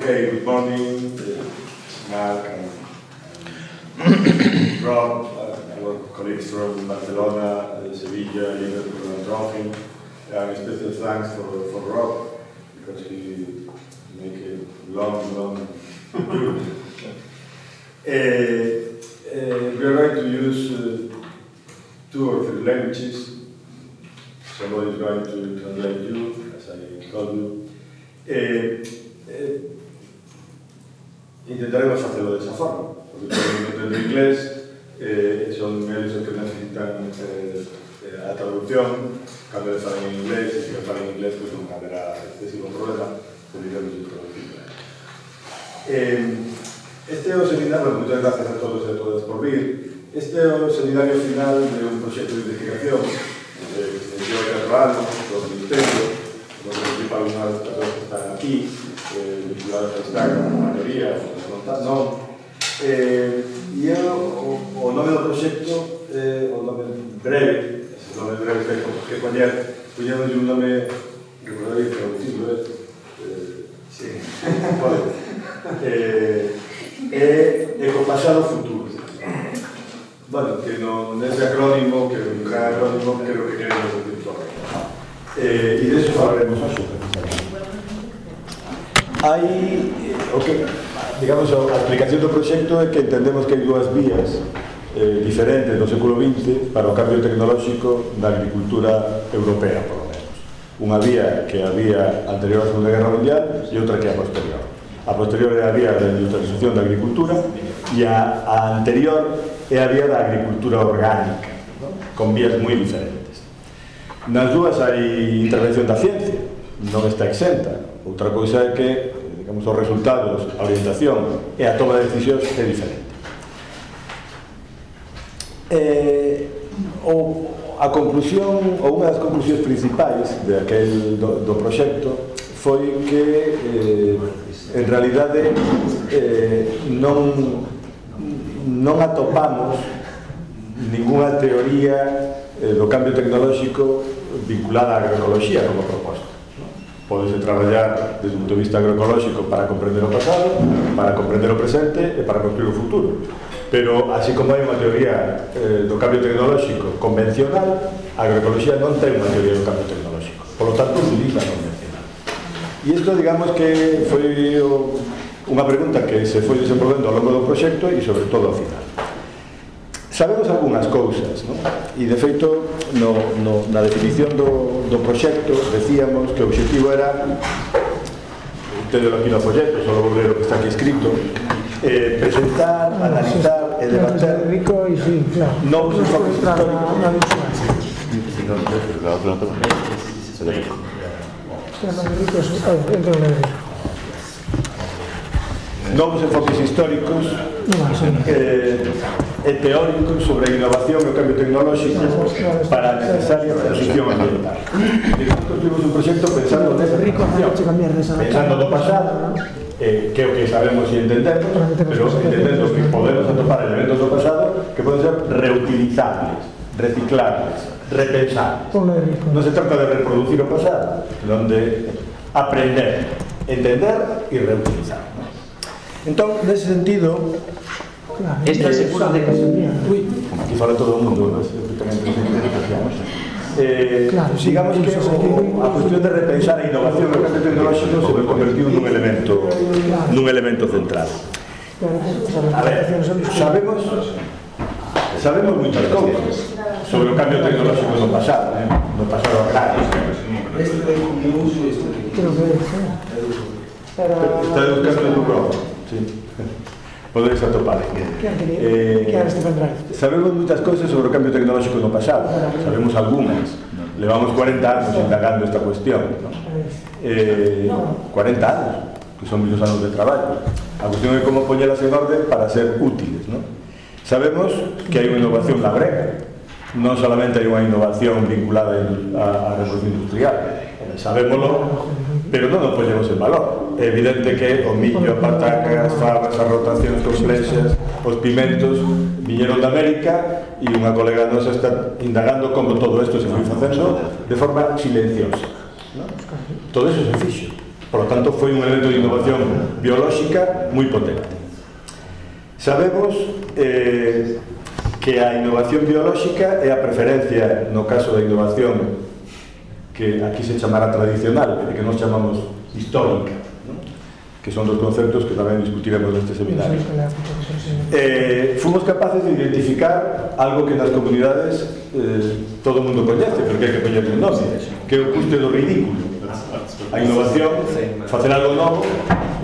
Okay, good morning, Mark and Rob, our colleagues from Barcelona, Sevilla, Liverpool and Trondheim. And special thanks for Rob, because he made a long journey. We are going to use 2 or 3 languages. Somebody is going to translate you, as I told you. Intentaremos hacerlo de esa forma, porque todo el mundo entiende inglés, son medios que necesitan la traducción, cuando les hablan en inglés, y si les hablan en inglés, pues nunca habrá excesivo problema, podríamos introducirlo. Este é o seminario, bueno, muchas gracias a todos e a todas por vir. Este é o seminario final de un proxecto de investigación que se inició en 4 anos, do Ministerio, como participan unhas persoas que están aquí, vinculadas a Instagram, a maioría, non. E o nome do proxecto, o nome breve, ese nome breve que poñemos un nome que podería traducirlo, sí, pode. Ecopasado futuro. Bueno, que non é ese acrónimo, que é un gran acrónimo, que é o que queremos decir todo. E de eso falaremos hoxe. Hai, digamos, a explicación do proxecto é que entendemos que hai 2 vías diferentes do século XX para o cambio tecnolóxico da agricultura europea, por lo menos. Unha vía que é a vía anterior á Segunda Guerra Mundial e outra que é a posterior. A posterior é a vía da industrialización da agricultura e a anterior é a vía da agricultura orgánica, ¿no? Con vías moi diferentes. Nas dúas hai intervención da ciencia, non está exenta. Outra cousa é que, digamos, os resultados, a orientación e a toma de decisións é diferente. A conclusión, ou unha das conclusións principais do proxecto foi que en realidade non atopamos ninguna teoría do cambio tecnolóxico vinculada á agroecoloxía como proposta. Pódese traballar desde un punto de vista agroecolóxico para comprender o pasado, para comprender o presente e para construir o futuro. Pero, así como hai unha teoría do cambio tecnolóxico convencional, a agroecoloxía non ten unha teoría do cambio tecnolóxico. Por lo tanto, utiliza a convencional. E isto, digamos, que foi unha pregunta que se foi desenvolvendo ao longo do proxecto e, sobre todo, ao final. Sabemos algunhas cousas, non? E, de feito, na definición do proxecto, decíamos que o objetivo era, teño aquí no folleto, só vou ler o que está aquí escrito, presentar, analizar e debater novos enfoques históricos. Novos enfoques históricos e teóricos sobre a innovación e o cambio tecnolóxico para a necesaria transición ambiental. Construímos un proxecto pensando nesa transición, pensando no pasado, que é o que sabemos e entendemos, pero entendendo que podemos atopar elementos do pasado que poden ser reutilizables, reciclables, repensables. Non se trata de reproducir o pasado, senón de aprender, entender e reutilizar. Entón, nese sentido, ¿Estás seguro de que aquí fala todo o mundo, digamos que a cuestión de repensar a innovación e o cambio tecnolóxico se convertiu nun elemento central. A ver, sabemos moitas cousas sobre o cambio tecnolóxico no pasado agrario. Está buscando en Google. Sí. Poderes atopar. Sabemos moitas cousas sobre o cambio tecnolóxico no pasado. Sabemos algunhas. Levamos 40 anos indagando esta cuestión. 40 anos, que son muchos anos de traballo. A cuestión é como poñelas en orden para ser útiles, ¿no? Sabemos que hai unha innovación labrega. Non solamente hai unha innovación vinculada á revolución industrial. Sabémoslo, pero non nos poñemos en valor. É evidente que o millo, a pataca, as fabas, as rotacións complexas, os pimentos viñeron de América e unha colega nosa está indagando como todo isto se foi facendo de forma silenciosa, ¿no? Todo iso se fixo. Por lo tanto, foi un elemento de innovación biolóxica moi potente. Sabemos que a innovación biolóxica é a preferencia, no caso da innovación que aquí se chamará tradicional e que nos chamamos histórica, ¿no? Que son dos conceptos que tamén discutiremos neste seminario. Fomos capaces de identificar algo que nas comunidades todo o mundo coñece, pero que hai que coñecer o nome, que é o custe do ridículo. A innovación, facer algo novo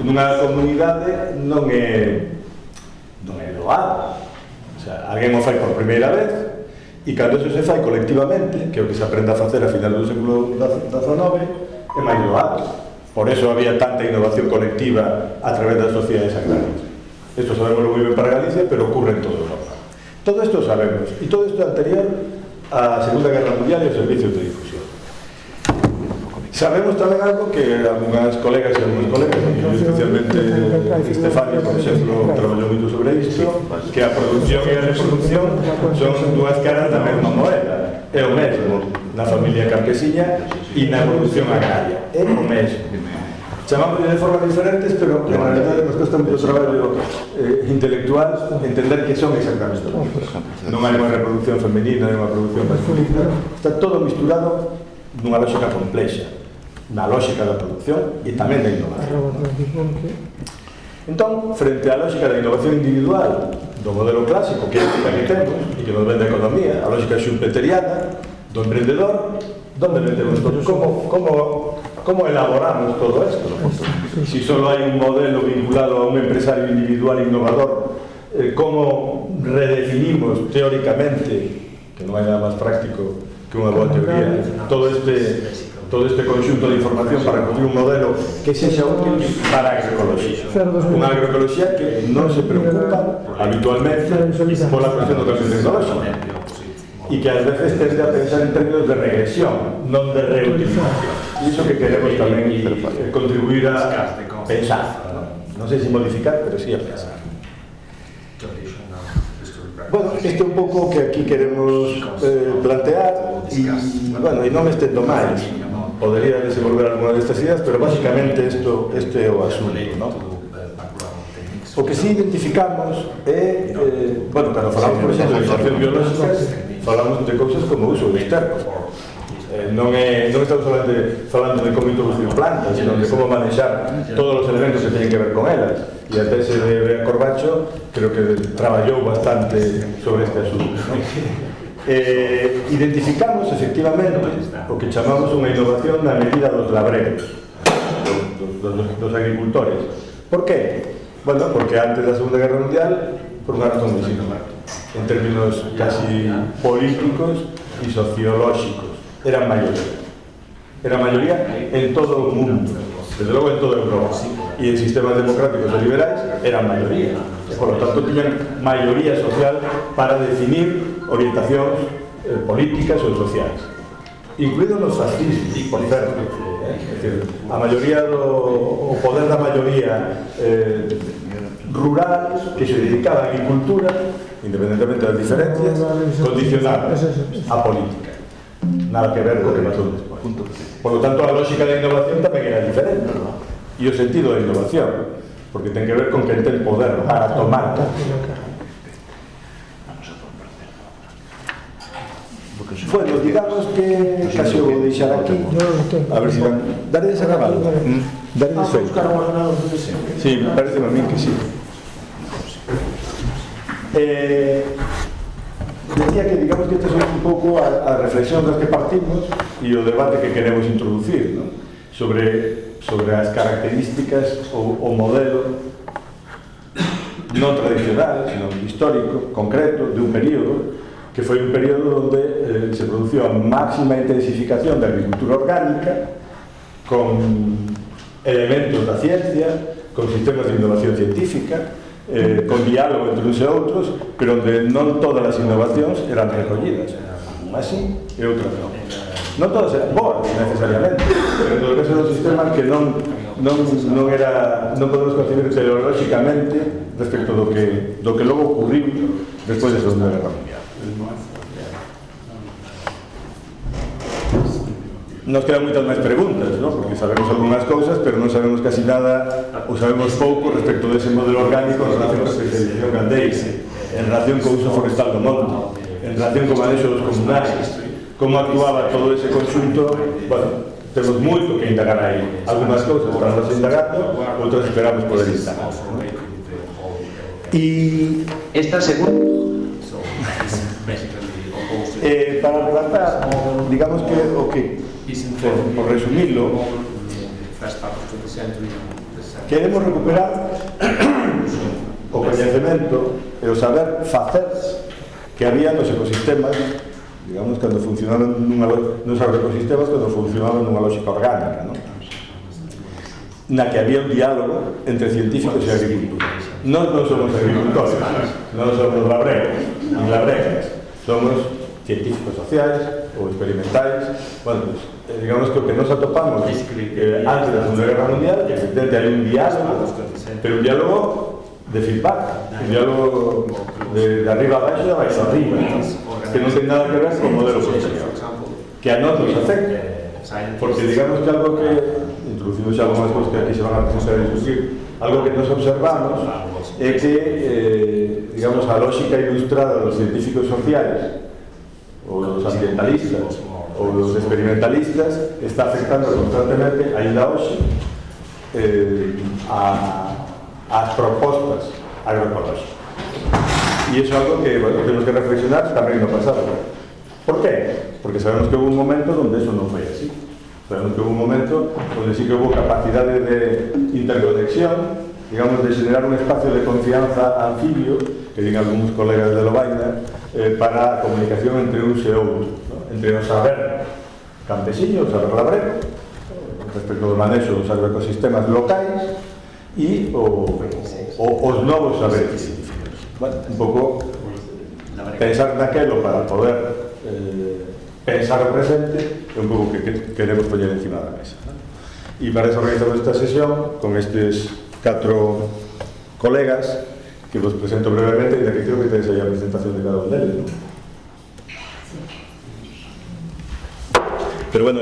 nunha comunidade non é doado. O sea, alguén o fai por primeira vez e cando eso se fai colectivamente, que é o que se aprende a facer a final do século XIX, é máis doado. Por eso había tanta innovación colectiva a través das sociedades agrarias. Esto sabemos moi ben para Galicia, pero ocurre en toda Europa. Todo isto sabemos, e todo isto é anterior á Segunda Guerra Mundial e aos servicios de difusión. Sabemos tamén algo que algunhas colegas e algúns colegas, especialmente Estefanio, por exemplo, traballou moito sobre isto, que a produción e a reproducción son dúas caras da mesma moeda. É o mesmo na familia campesiña e na produción agraria. É o mesmo. Chamámoslle de formas diferentes, pero en realidade nos custa moito traballo intelectual entender que son exactamente o mesmo. Non hai unha reproducción femenina, non hai unha reproducción masculina. Está todo misturado nunha lógica complexa, na lógica da produción e tamén da innovación. Entón, frente á lógica da innovación individual do modelo clásico, que é a que temos e que nos vende a economía, a lógica schumpeteriana do emprendedor, onde vendemos todo? Como elaboramos todo isto? Si só hai un modelo vinculado a un empresario individual innovador, como redefinimos teóricamente, que non hai nada máis práctico que unha boa teoría, todo este conxunto de información para construir un modelo que sexa útil para a agroecoloxía. Unha agroecoloxía que non se preocupa habitualmente pola cuestión do cambio tecnolóxico e que ás veces tende a pensar en términos de regresión, non de reutilización. E iso que queremos tamén contribuir a pensar. Non sei se modificar, pero sí a pensar. Bueno, este é un pouco o que aquí queremos plantear e, bueno, e non me estendo máis. Podería desenvolver alguna destas ideas, pero basicamente este é o asunto, ¿no? O que sí identificamos é, bueno, cando falamos, por exemplo, de innovación biológica, falamos de cousas como o uso de esterco. Non estamos falando de como introducir plantas, sino de como manexar todos os elementos que teñen que ver con elas. E a tese de Bea Corbacho creo que traballou bastante sobre este asunto, ¿no? Identificamos efectivamente o que chamamos unha innovación na medida dos labreros, dos agricultores. Por qué? Bueno, porque antes da Segunda Guerra Mundial, por unha razón moi simple, en términos casi políticos e sociolóxicos, eran maioría en todo o mundo, desde logo en toda Europa, e en sistemas democráticos e liberais eran maioría, e por lo tanto tiñan maioría social para definir orientacións políticas ou sociais, incluídos nos fascismos, por certo. É dicir, a maioría o poder da maioría rural que se dedicaba a agricultura, independentemente das diferencias, condicionaba a política. Nada que ver co que pasou despois. Por lo tanto, a lógica da innovación tamén era diferente, e o sentido da innovación, porque ten que ver con quen ten poder para tomar. Bueno, digamos que casi o vou deixar aquí, a ver se daré desacabado, daré desfeito. Sí, me parece a mí que sí. Decía que digamos que estas son un pouco a reflexión das que partimos e o debate que queremos introducir, ¿no? sobre as características ou o modelo non tradicional, sino histórico, concreto, de un período que foi un período onde se produciu a máxima intensificación da agricultura orgánica con elementos da ciencia, con sistemas de innovación científica, con diálogo entre uns e outros, pero onde non todas as innovacións eran recollidas, unhas sí e outras non. Non todas eran boas, necesariamente, pero en todo caso eran sistemas que non podemos concebir teleolóxicamente respecto do que logo ocurriu despois da Segunda Guerra Mundial. nos quedan moitas máis preguntas, ¿no? Porque sabemos algunhas cousas, pero non sabemos casi nada, ou sabemos pouco respecto dese modelo orgánico en relación con a especialización gandeira, en relación co uso forestal do monte, en relación co manexo dos comunais, como actuaba todo ese conxunto. Bueno, temos moito que indagar aí. Algunhas cousas estamos indagando, outras esperamos poder indagar, ¿no? E esta segunda para relatar, digamos que o que, por resumilo, queremos recuperar o coñecemento e o saber facer que había nos ecosistemas, digamos, cando funcionaban nos agroecosistemas, cando funcionaban nunha lógica orgánica, ¿no? Na que había un diálogo entre científicos e agricultores. Nós non somos agricultores, non somos labregos, somos científicos sociais ou experimentais. Bueno, pues, digamos que o que nos atopamos antes da Segunda Guerra Mundial, que efectivamente hai un diálogo, pero un diálogo de feedback, un diálogo de arriba a baixo e de baixo a arriba, que non ten nada que ver con o modelo posterior, que a nós nos afecta, porque digamos que algo que introducimos xa algunhas cousas que aquí se van a presentar a discutir, algo que nos observamos é que, digamos, a lógica ilustrada dos científicos sociais ou dos ambientalistas ou dos experimentalistas está afectando constantemente, ainda hoxe, as propostas agroecolóxicas. E iso é algo que, bueno, temos que reflexionar tamén no pasado. Por qué? Porque sabemos que houve un momento onde eso non foi así. Sabemos que houve un momento onde sí que houve capacidade de interconexión, digamos, de generar un espacio de confianza anfibio, que digan algúns colegas de Lovaina, para a comunicación entre uns e outros, ¿no? Entre o saber campesiño, o saber labrego, respecto do manexo dos agroecosistemas locais, e os novos saberes científicos. Bueno, un pouco pensar naquelo para poder pensar o presente é un pouco que queremos poñer encima da mesa, ¿no? E para eso organizamos esta sesión con estes 4 colegas que vos presento brevemente, e de que creo que tenéis aí a presentación de cada un deles, ¿no? Pero bueno,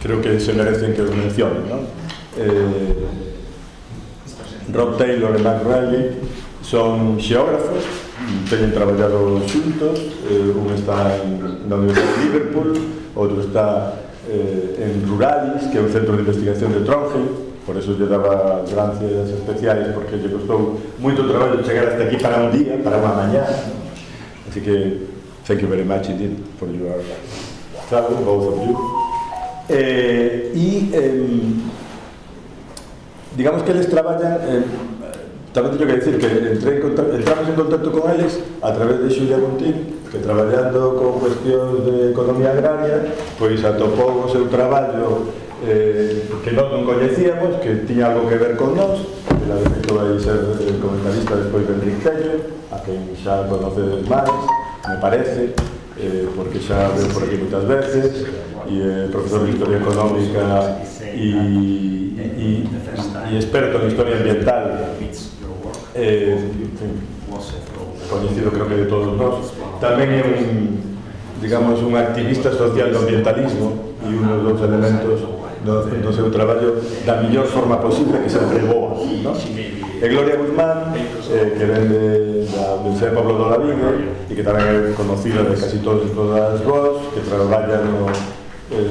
creo que se merecen que os mencione, ¿no? Rob Taylor e Mark Riley son xeógrafos, teñen traballado xuntos, un está na Universidade de Liverpool, outro está en Ruralis, que é un centro de investigación de Trondheim. Por eso lle daba gracias especiais, porque lle costou moito traballo chegar hasta aquí para un día, para unha mañá. Así que, thank you very much indeed for your travel, both of you. Digamos que eles traballan, tamén teño que decir que entramos en contacto con eles a través de Xulia Montín, que traballando con cuestións de economía agraria, pois atopou o seu traballo que nós non coñecíamos, que tiña algo que ver con nós. Ela de feito vai ser comentarista despois de Enrique Tello, a quen xa conocedes máis, me parece, porque xa veo por aquí moitas veces, e profesor de Historia Económica e experto en Historia Ambiental, coñecido creo que de todos nós. Tamén é un activista social do ambientalismo, e un dos elementos do seu traballo da mellor forma posible, que sempre é boa, ¿no? E Gloria Guzmán, que ven do Liceo Pablo de Olavide, e que tamén é conocida de casi todas vos, que traballa no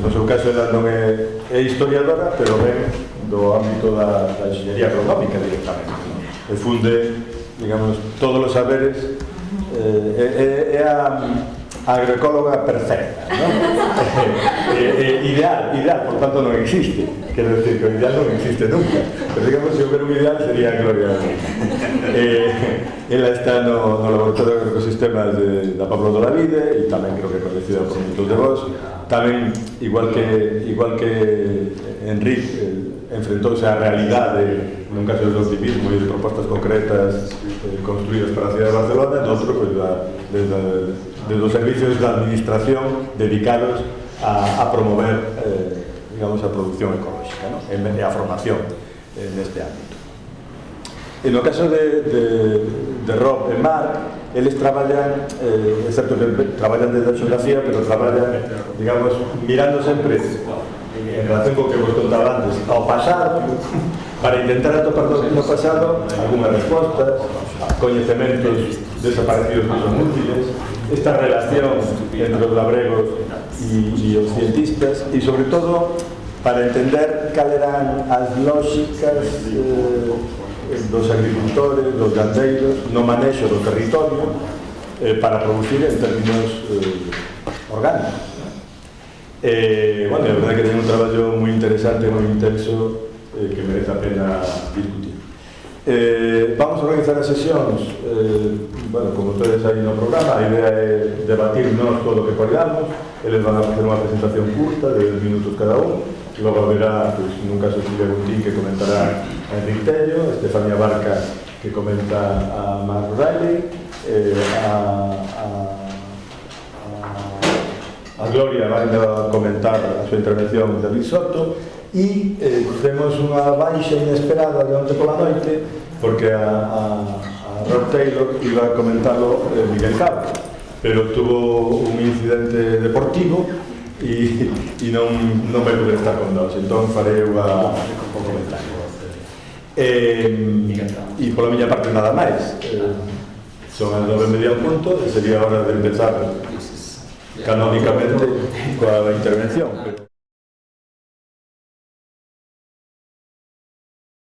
seu caso ela non é historiadora, pero ven do ámbito da enxeñería agronómica directamente, ¿no? E funde, digamos, todos os saberes, é a agroecóloga perfecta, ¿no? Ideal, por tanto non existe. Quero decir que o ideal non existe nunca, pero digamos que houver un ideal sería Gloria. Ela está no Laboratorio de Ecosistemas da Pablo de Olavide, e tamén creo que é conocida por moitos de vos. Tamén, igual que Enrique, enfrentouse á realidade nun caso de optimismo e de propostas concretas construídas para a cidade de Barcelona, e outro, pues, desde os servicios da administración dedicados a promover, digamos, a producción ecolóxica, ¿no? E a formación neste ámbito. En o caso de Rob e Mark, eles traballan, é certo que traballan desde a xeografía, pero traballan, digamos, mirando sempre en relación co que vos contaba antes, ao pasado, para intentar atopar no pasado algunhas respostas, coñecementos desaparecidos que son útiles, esta relación entre os labregos e os cientistas, e sobre todo para entender cal eran as lógicas dos agricultores, dos gandeiros, no manexo do territorio para producir en términos orgánicos. Bueno, a verdade que ten un traballo moi interesante, moi intenso, que merece a pena discutir. Vamos a organizar as sesións, bueno, como ustedes aí no programa, a idea é debatirnos todo o que podamos, eles van a facer unha presentación curta de 10 minutos cada un, logo haberá, pues, nun caso Silvia Guntín que comentará a Enrique Tello, a Estefania Barca que comenta a Mark Riley, a Gloria vai a comentar a súa intervención de Luis Soto, e temos unha baixa inesperada de onte pola noite porque a Rod Taylor iba a comentarlo Miguel Cabo, pero tuvo un incidente deportivo e non vai poder estar con nós, entón farei o comentario. E pola miña parte nada máis, son as 9:30 en punto e sería hora de empezar canónicamente coa intervención.